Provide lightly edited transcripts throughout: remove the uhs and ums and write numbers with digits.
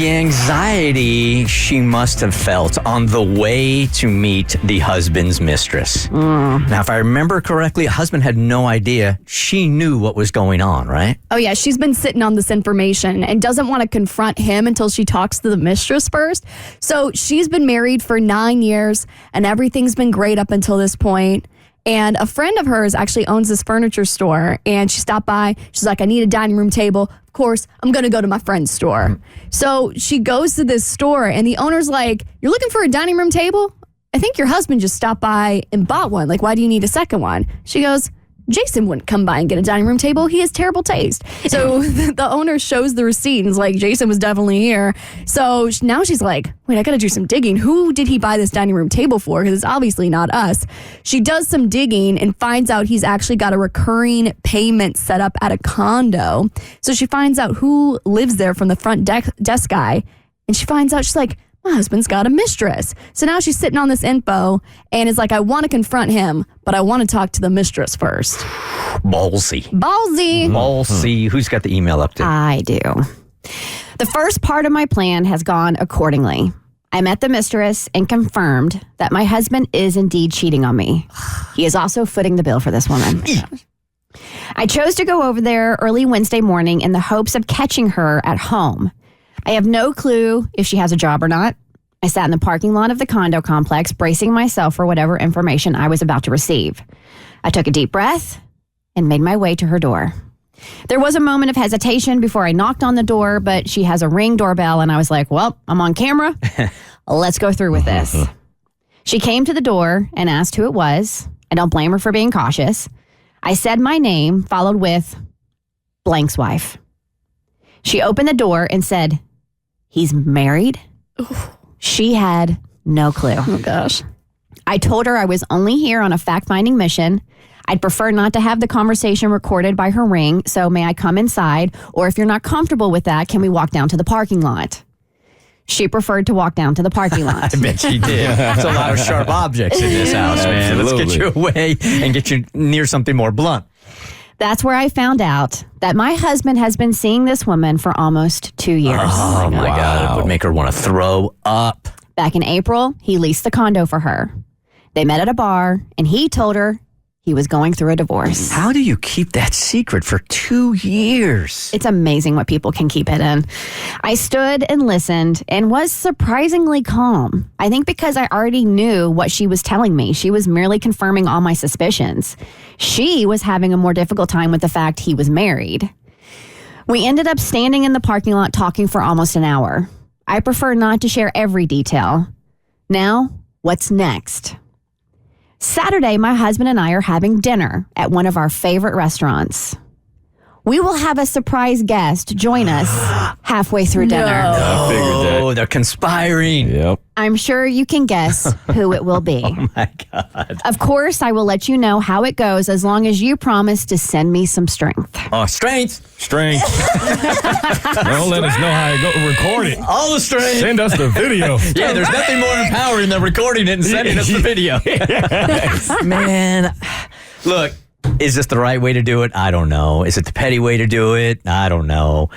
The anxiety she must have felt on the way to meet the husband's mistress. Now, if I remember correctly, the husband had no idea. She knew what was going on, right? Oh, yeah. She's been sitting on this information and doesn't want to confront him until she talks to the mistress first. So she's been married for 9 years and everything's been great up until this point. And a friend of hers actually owns this furniture store, and she stopped by. She's like, I need a dining room table. Of course, I'm going to go to my friend's store. So she goes to this store, and the owner's like, you're looking for a dining room table? I think your husband just stopped by and bought one. Like, why do you need a second one? She goes, Jason wouldn't come by and get a dining room table. He has terrible taste. So the owner shows the receipt and is like, Jason was definitely here. So now she's like, wait, I got to do some digging. Who did he buy this dining room table for? Because it's obviously not us. She does some digging and finds out he's actually got a recurring payment set up at a condo. So she finds out who lives there from the front desk guy. And she finds out, she's like, my husband's got a mistress. So now she's sitting on this info and is like, I want to confront him, but I want to talk to the mistress first. Ballsy. Ballsy. Who's got the email up to? I do. The first part of my plan has gone accordingly. I met the mistress and confirmed that my husband is indeed cheating on me. He is also footing the bill for this woman. I chose to go over there early Wednesday morning in the hopes of catching her at home. I have no clue if she has a job or not. I sat in the parking lot of the condo complex, bracing myself for whatever information I was about to receive. I took a deep breath and made my way to her door. There was a moment of hesitation before I knocked on the door, but she has a Ring doorbell, and I was like, well, I'm on camera. Let's go through with this. She came to the door and asked who it was. I don't blame her for being cautious. I said my name, followed with blank's wife. She opened the door and said, he's married? She had no clue. Oh, gosh. I told her I was only here on a fact-finding mission. I'd prefer not to have the conversation recorded by her Ring, so may I come inside? Or if you're not comfortable with that, can we walk down to the parking lot? She preferred to walk down to the parking lot. I bet she did. There's a lot of sharp objects in this house, man. Absolutely. Let's get you away and get you near something more blunt. That's where I found out that my husband has been seeing this woman for almost 2 years. Oh, my God. It would make her want to throw up. Back in April, he leased the condo for her. They met at a bar, and he told her he was going through a divorce. How do you keep that secret for 2 years? It's amazing what people can keep hidden. I stood and listened and was surprisingly calm. I think because I already knew what she was telling me. She was merely confirming all my suspicions. She was having a more difficult time with the fact he was married. We ended up standing in the parking lot talking for almost an hour. I prefer not to share every detail. Now, what's next? Saturday, my husband and I are having dinner at one of our favorite restaurants. We will have a surprise guest join us halfway through dinner. I figured that. Oh, they're conspiring. Yep. I'm sure you can guess who it will be. Oh, my God. Of course, I will let you know how it goes as long as you promise to send me some strength. Oh, strength. Strength. Don't let us know how it go. Record it. All the strength. Send us the video. Yeah, there's nothing more empowering than recording it and sending us the video. Man, look, is this the right way to do it? I don't know. Is it the petty way to do it? I don't know.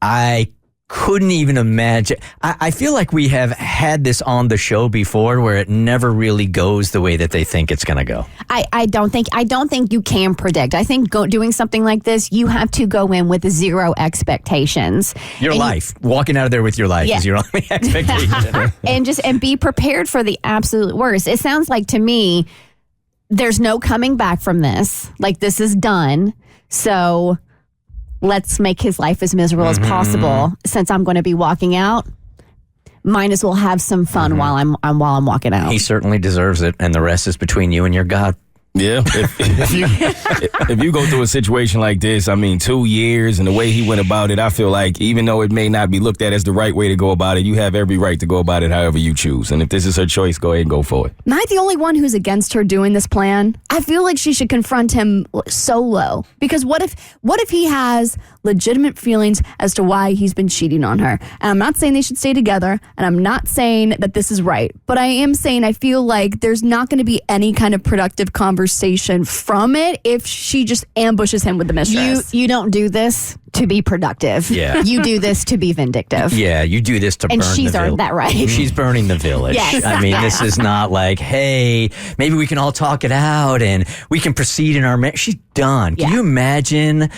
I couldn't even imagine. I feel like we have had this on the show before where it never really goes the way that they think it's going to go. I don't think you can predict. I think doing something like this, you have to go in with zero expectations. Your life, walking out of there with your life is your only expectation. and be prepared for the absolute worst. It sounds like to me, there's no coming back from this. Like, this is done. So let's make his life as miserable as possible. Since I'm going to be walking out, might as well have some fun while I'm walking out. He certainly deserves it, and the rest is between you and your God. Yeah. If you go through a situation like this, I mean, 2 years and the way he went about it, I feel like even though it may not be looked at as the right way to go about it, you have every right to go about it however you choose. And if this is her choice, go ahead and go for it. Am I the only one who's against her doing this plan? I feel like she should confront him solo. Because what if he has legitimate feelings as to why he's been cheating on her? And I'm not saying they should stay together, and I'm not saying that this is right. But I am saying I feel like there's not going to be any kind of productive conversation conversation from it if she just ambushes him with the mistress. You don't do this to be productive. Yeah. You do this to be vindictive. Yeah, you do this to burn And the she's village. earned that right. She's burning the village. Yes. I mean, this is not like, hey, maybe we can all talk it out and we can proceed in our marriage. She's done. Can Yeah. you imagine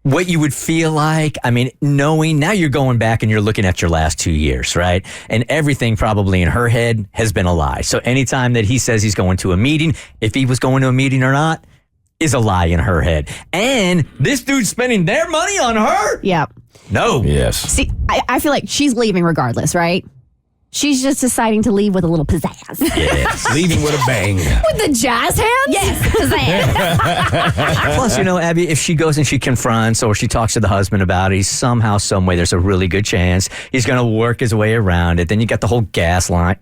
what you would feel like? I mean, knowing now you're going back and you're looking at your last 2 years, right? And everything probably in her head has been a lie. So anytime that he says he's going to a meeting, if he was going to a meeting or not, is a lie in her head. And this dude's spending their money on her? Yeah. No. Yes. See, I feel like she's leaving regardless, right? She's just deciding to leave with a little pizzazz. Yes. Leaving with a bang. With the jazz hands? Yes, pizzazz. Plus, Abby, if she goes and she confronts or she talks to the husband about it, somehow, some way, there's a really good chance he's going to work his way around it. Then you got the whole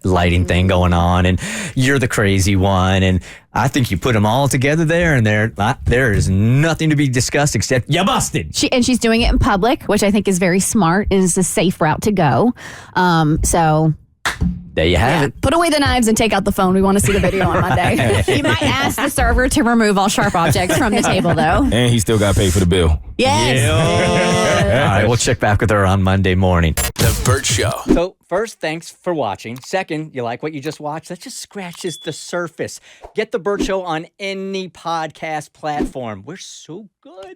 lighting thing going on, and you're the crazy one. And I think you put them all together there, and there is nothing to be discussed except you busted. She's doing it in public, which I think is very smart and is a safe route to go. So There you have it. Put away the knives and take out the phone. We want to see the video on Monday. you might ask the server to remove all sharp objects from the table, though. And he still got to pay for the bill. Yes. All right, we'll check back with her on Monday morning. The Bert Show. So, first, thanks for watching. Second, you like what you just watched? That just scratches the surface. Get the Bert Show on any podcast platform. We're so good.